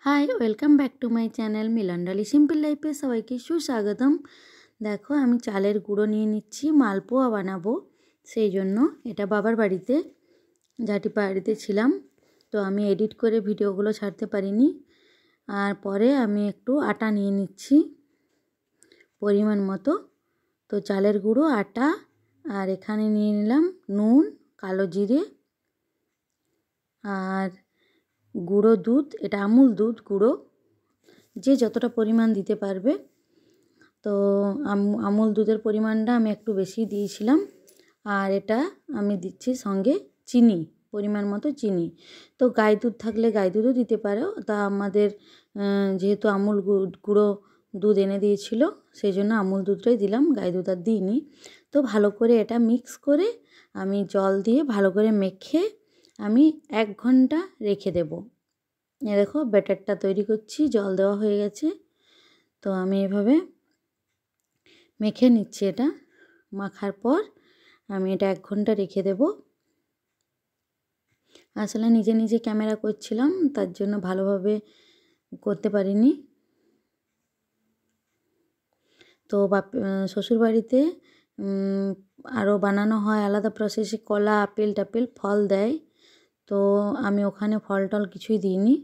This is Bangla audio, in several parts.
Hi welcome back to my channel Milan Dali simple लाइफे सबाइके सुस्वागतम। देखो आमी चालेर गुड़ो निये निচ্ছি मालपोয়া बानाबो सेई जोन्नो एटा बाबार बाड़ीते झाटिपाहाड़ीते छिलाम तो आमी एडिट करे भिडियोगुलो छाड़ते पारिनी। आर परे आमी एकटू आटा निये निচ্ছি परिमाण मतो। तो चालेर गुड़ो आटा और एखाने निये निलाम नुन कालो जिरे और गुड़ो दूध एटा आमुल दूध गुड़ो जे যতটা পরিমাণ দিতে পারবে। তো আমুল দুধের পরিমাণটা আমি একটু বেশি দিয়েছিলাম। আর এটা আমি দিচ্ছি সঙ্গে চিনি পরিমাণ মতো চিনি। তো গাই দুধ থাকলে গাই দুধও দিতে পারো। তা আমাদের যেহেতু আমুল গুঁড়ো দুধ এনে দিয়েছিল সেই জন্য আমুল দুধটাই দিলাম, গাই দুধ আর দিইনি। তো ভালো করে এটা মিক্স করে আমি জল দিয়ে ভালো করে মেখে আমি 1 ঘন্টা রেখে দেব। ये देखो बैटारटा तैरी करছি, जल देवा हो गेছে। तो আমি এভাবে মেখে নিচ্ছি। এটা মাখার পর আমি এটা 1 ঘন্টা রেখে দেব। আসলে নিজে নিজে ক্যামেরা করছিলাম তার জন্য ভালোভাবে করতে পারিনি। তো শ্বশুর বাড়িতে আরও বানানো হয় আলাদা প্রসেসে, কলা আপেল টাপেল ফল দেয়। তো আমি ওখানে ফল টল কিছুই দিইনি,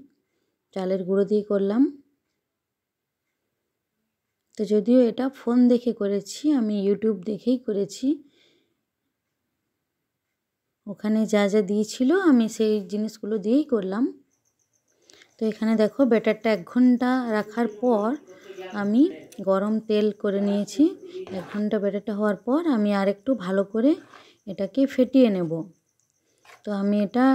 চালের গুঁড়ো দিয়ে করলাম। তো যদিও এটা ফোন দেখে করেছি, আমি ইউটিউব দেখেই করেছি। ওখানে যা যা দিয়েছিল আমি সেই জিনিসগুলো দিয়েই করলাম। তো এখানে দেখো ব্যাটারটা 1 ঘন্টা রাখার পর আমি গরম তেল করে নিয়েছি। 1 ঘন্টা ব্যাটারটা হওয়ার পর আমি আর একটু ভালো করে এটাকে ফেটিয়ে নেব। তো আমি এটা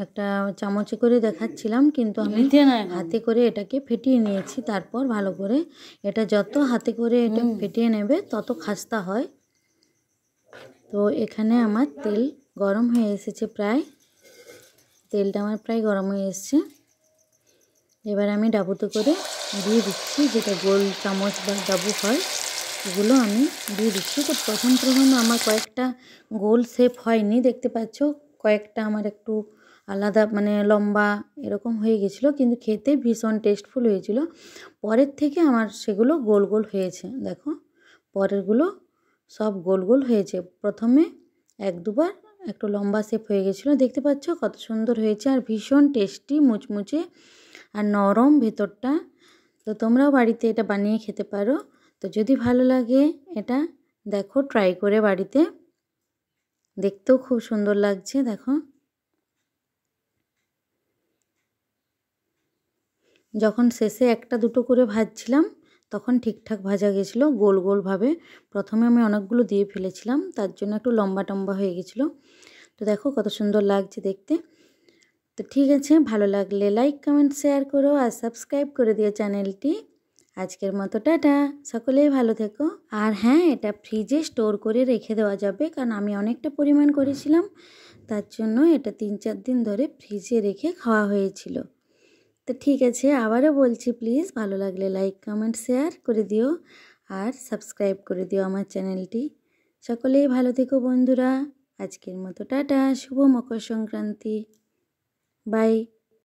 একটা চামচে করে দেখাচ্ছিলাম কিন্তু আমি হাতে করে এটাকে ফেটিয়ে নিয়েছি। তারপর ভালো করে এটা যত হাতে করে এটা ফেটিয়ে নেবে তত খাস্তা হয়। তো এখানে আমার তেল গরম হয়ে এসেছে, প্রায় তেলটা আমার প্রায় গরম হয়ে এসেছে। এবার আমি ডাবুতে করে দিয়ে দিচ্ছি, যেটা গোল চামচ বা ডাবু হয় এগুলো আমি দিয়ে দিচ্ছি। তো প্রথম আমার কয়েকটা গোল শেপ হয়নি, দেখতে পাচ্ছ কয়েকটা আমার একটু আলাদা মানে লম্বা এরকম হয়ে গেছিলো, কিন্তু খেতে ভীষণ টেস্টফুল হয়েছিল। পরের থেকে আমার সেগুলো গোল গোল হয়েছে। দেখো পরেরগুলো সব গোল গোল হয়েছে। প্রথমে 1-2 বার একটু লম্বা শেপ হয়ে গেছিলো, দেখতে পাচ্ছ কত সুন্দর হয়েছে আর ভীষণ টেস্টি মুচমুচে আর নরম ভেতরটা। তো তোমরাও বাড়িতে এটা বানিয়ে খেতে পারো। তো যদি ভালো লাগে এটা দেখো ট্রাই করে বাড়িতে, দেখতেও খুব সুন্দর লাগছে। দেখো যখন শেষে 1-2 করে ভাজছিলাম তখন ঠিকঠাক ভাজা গেছিলো গোল গোলভাবে। প্রথমে আমি অনেকগুলো দিয়ে ফেলেছিলাম তার জন্য একটু লম্বা টম্বা হয়ে গেছিলো। তো দেখো কত সুন্দর লাগছে দেখতে। তো ঠিক আছে, ভালো লাগলে লাইক কমেন্ট শেয়ার করো আর সাবস্ক্রাইব করে দিও চ্যানেলটি। আজকের মতো টাটা, সকলেই ভালো থেকো। আর হ্যাঁ, এটা ফ্রিজে স্টোর করে রেখে দেওয়া যাবে, কারণ আমি অনেকটা পরিমাণ করেছিলাম তার জন্য এটা 3-4 দিন ধরে ফ্রিজে রেখে খাওয়া হয়েছিল। তো ঠিক আছে, আবারও বলছি প্লিজ ভালো লাগলে লাইক কমেন্ট শেয়ার করে দিও আর সাবস্ক্রাইব করে দিও আমার চ্যানেলটি। সকলেই ভালো থেকো বন্ধুরা। আজকের মতো tata, Shubho Makar Sankranti, by.